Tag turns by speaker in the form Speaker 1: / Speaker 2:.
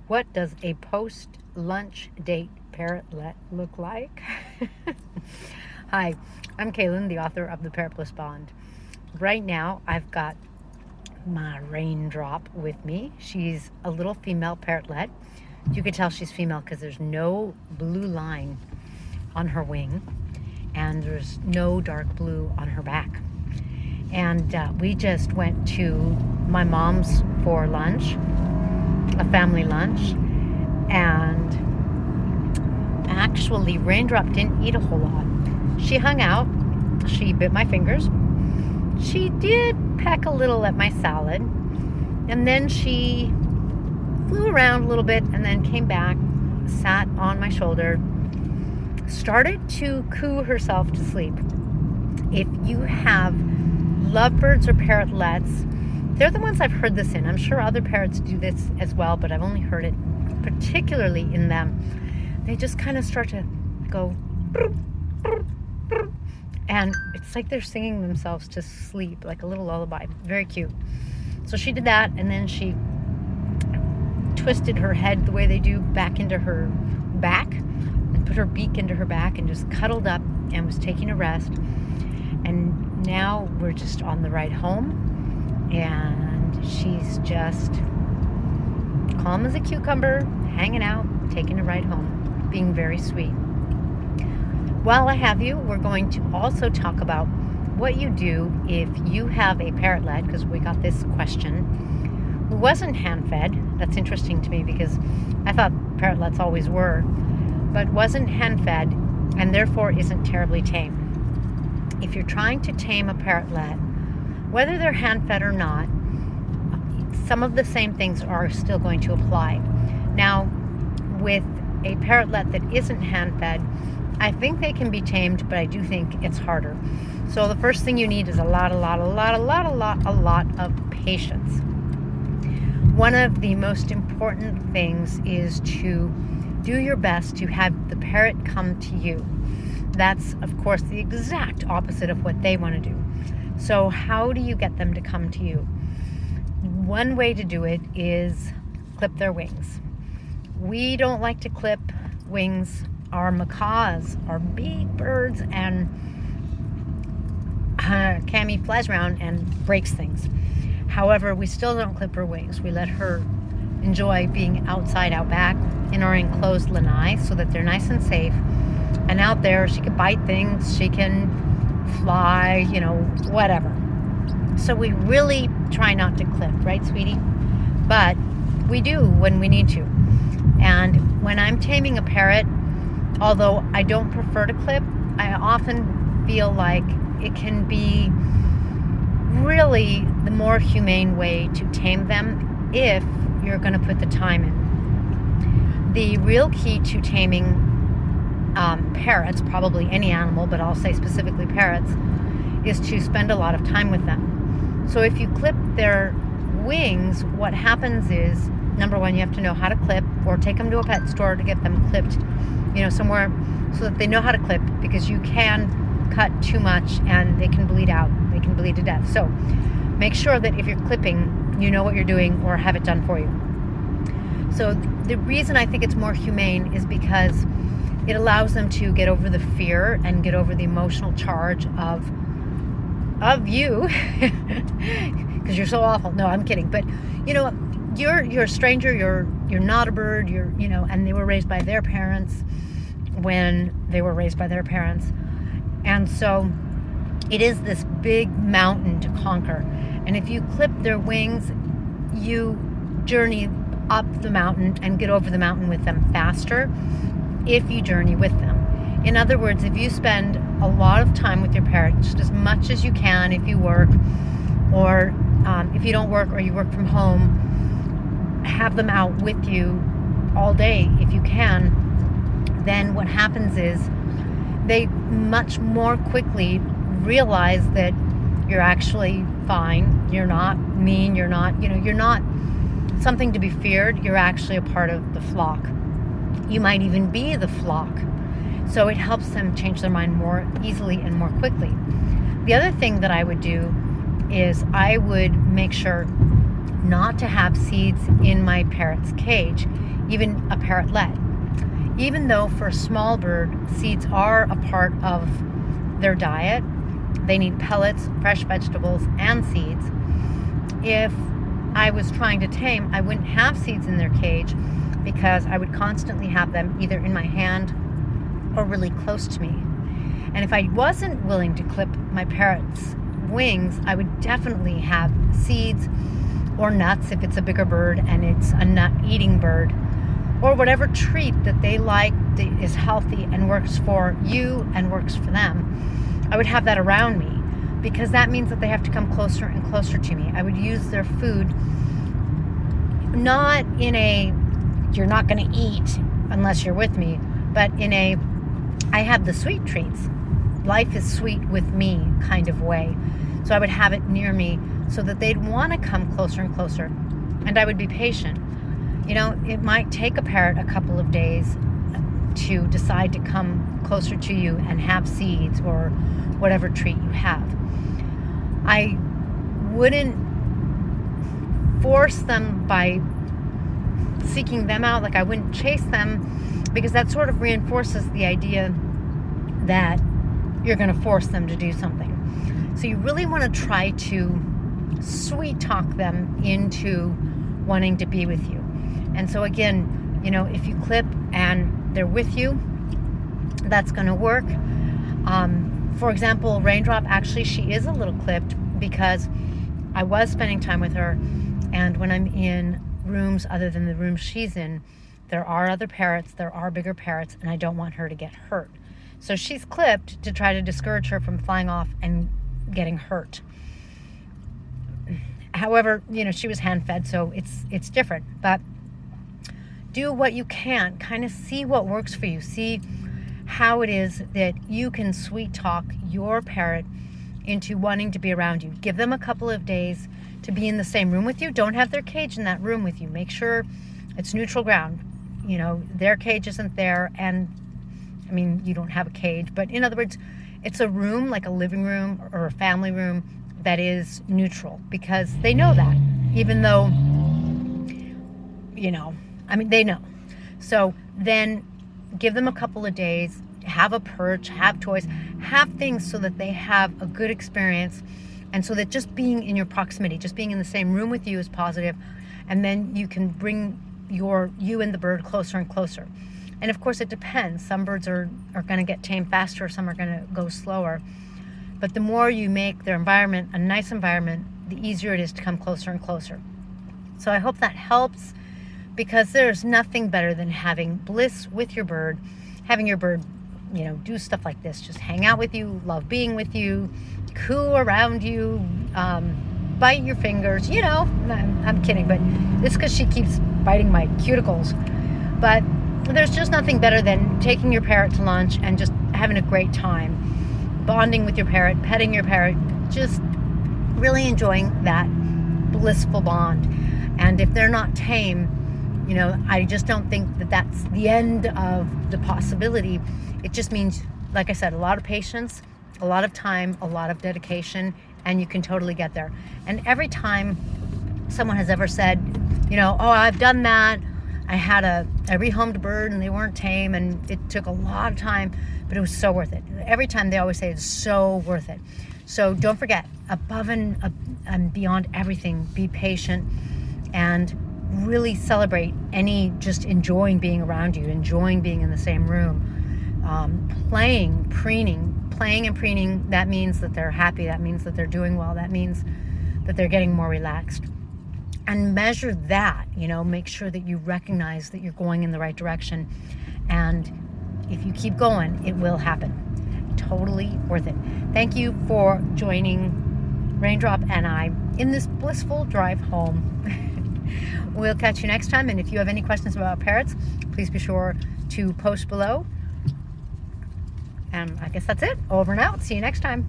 Speaker 1: What does a post-lunch date parrotlet look like? Hi, I'm Kaylin, the author of The Parrotlet Bond. Right now, I've got my Raindrop with me. She's a little female parrotlet. You can tell she's female because there's no blue line on her wing and there's no dark blue on her back. And we just went to my mom's for lunch, a family lunch, and actually Raindrop didn't eat a whole lot. She hung out, she bit my fingers, she did peck a little at my salad, and then she flew around a little bit and then came back, sat on my shoulder, started to coo herself to sleep. If you have lovebirds or parrotlets, they're the ones I've heard this in. I'm sure other parrots do this as well, but I've only heard it particularly in them. They just kind of start to go, and it's like they're singing themselves to sleep, like a little lullaby. Very cute. So she did that, and then she twisted her head the way they do back into her back and put her beak into her back and just cuddled up and was taking a rest. And now we're just on the ride home, and she's just calm as a cucumber, hanging out, taking a ride home, being very sweet. While I have you, we're going to also talk about what you do if you have a parrotlet, because we got this question, who wasn't hand-fed. That's interesting to me because I thought parrotlets always were, but wasn't hand-fed and therefore isn't terribly tame. If you're trying to tame a parrotlet, whether they're hand-fed or not, some of the same things are still going to apply. Now, with a parrotlet that isn't hand-fed, I think they can be tamed, but I do think it's harder. So the first thing you need is a lot of patience. One of the most important things is to do your best to have the parrot come to you. That's, of course, the exact opposite of what they want to do. So how do you get them to come to you? One way to do it is clip their wings. We don't like to clip wings. Our macaws are big birds, and Cammy flies around and breaks things. However, we still don't clip her wings. We let her enjoy being outside, out back in our enclosed lanai so that they're nice and safe. And out there, she can bite things, she can fly, whatever. So we really try not to clip, right, sweetie? But we do when we need to. And when I'm taming a parrot, although I don't prefer to clip, I often feel like it can be really the more humane way to tame them if you're going to put the time in. The real key to taming parrots, probably any animal, but I'll say specifically parrots, is to spend a lot of time with them. So if you clip their wings, what happens is, number one, you have to know how to clip, or take them to a pet store to get them clipped, somewhere so that they know how to clip, because you can cut too much and they can bleed out. They can bleed to death. So make sure that if you're clipping, you know what you're doing or have it done for you. So the reason I think it's more humane is because it allows them to get over the fear and get over the emotional charge of you, because you're so awful. No, I'm kidding. But you're a stranger. You're not a bird. And they were raised by their parents when they were raised by their parents, and so it is this big mountain to conquer. And if you clip their wings, you journey up the mountain and get over the mountain with them faster if you journey with them. In other words, if you spend a lot of time with your parrot, just as much as you can if you work, or if you don't work or you work from home, have them out with you all day if you can, then what happens is they much more quickly realize that you're actually fine, you're not mean, you're not something to be feared, you're actually a part of the flock. You might even be the flock. So it helps them change their mind more easily and more quickly. The other thing that I would do is I would make sure not to have seeds in my parrot's cage even a parrotlet. Even though for a small bird, seeds are a part of their diet, they need pellets, fresh vegetables, and seeds. If I was trying to tame, I wouldn't have seeds in their cage because I would constantly have them either in my hand or really close to me. And if I wasn't willing to clip my parrot's wings, I would definitely have seeds or nuts if it's a bigger bird and it's a nut-eating bird, or whatever treat that they like that is healthy and works for you and works for them. I would have that around me because that means that they have to come closer and closer to me. I would use their food not in a you're not going to eat unless you're with me, but in a I have the sweet treats. Life is sweet with me kind of way. So I would have it near me so that they'd want to come closer and closer. And I would be patient. You know, it might take a parrot a couple of days to decide to come closer to you and have seeds or whatever treat you have. I wouldn't force them by seeking them out. Like, I wouldn't chase them, because that sort of reinforces the idea that you're going to force them to do something. So you really want to try to sweet talk them into wanting to be with you. And so again, you know, if you clip and they're with you, that's going to work. For example, Raindrop, actually, she is a little clipped because I was spending time with her, and when I'm in rooms other than the room she's in, there are other parrots, there are bigger parrots, and I don't want her to get hurt. So she's clipped to try to discourage her from flying off and getting hurt. However, you know, she was hand-fed, so it's different. But do what you can. Kind of see what works for you. See how it is that you can sweet talk your parrot into wanting to be around you. Give them a couple of days to be in the same room with you. Don't have their cage in that room with you. Make sure it's neutral ground. You know, their cage isn't there, and I mean, you don't have a cage, but in other words, it's a room, like a living room or a family room, that is neutral, because they know that, even though, you know, I mean, they know. So then give them a couple of days, have a perch, have toys, have things so that they have a good experience, and so that just being in your proximity, just being in the same room with you is positive, and then you can bring you and the bird closer and closer. And of course, it depends. Some birds are going to get tamed faster, some are going to go slower. But the more you make their environment a nice environment, the easier it is to come closer and closer. So I hope that helps, because there's nothing better than having bliss with your bird, having your bird, you know, do stuff like this. Just hang out with you, love being with you, coo around you, bite your fingers. You know, I'm kidding, but it's because she keeps biting my cuticles. But there's just nothing better than taking your parrot to lunch and just having a great time, bonding with your parrot, petting your parrot, just really enjoying that blissful bond. And if they're not tame, you know, I just don't think that that's the end of the possibility. It just means, like I said, a lot of patience, a lot of time, a lot of dedication, and you can totally get there. And every time someone has ever said, you know, oh, I've done that, I had a rehomed bird and they weren't tame and it took a lot of time, but it was so worth it. Every time they always say it's so worth it. So don't forget, above and beyond everything, be patient and really celebrate any just enjoying being around you, enjoying being in the same room. Playing and preening, that means that they're happy, that means that they're doing well, that means that they're getting more relaxed. And measure that, you know, make sure that you recognize that you're going in the right direction. And if you keep going, it will happen. Totally worth it. Thank you for joining Raindrop and I in this blissful drive home. We'll catch you next time. And if you have any questions about parrots, please be sure to post below. And I guess that's it. Over and out. See you next time.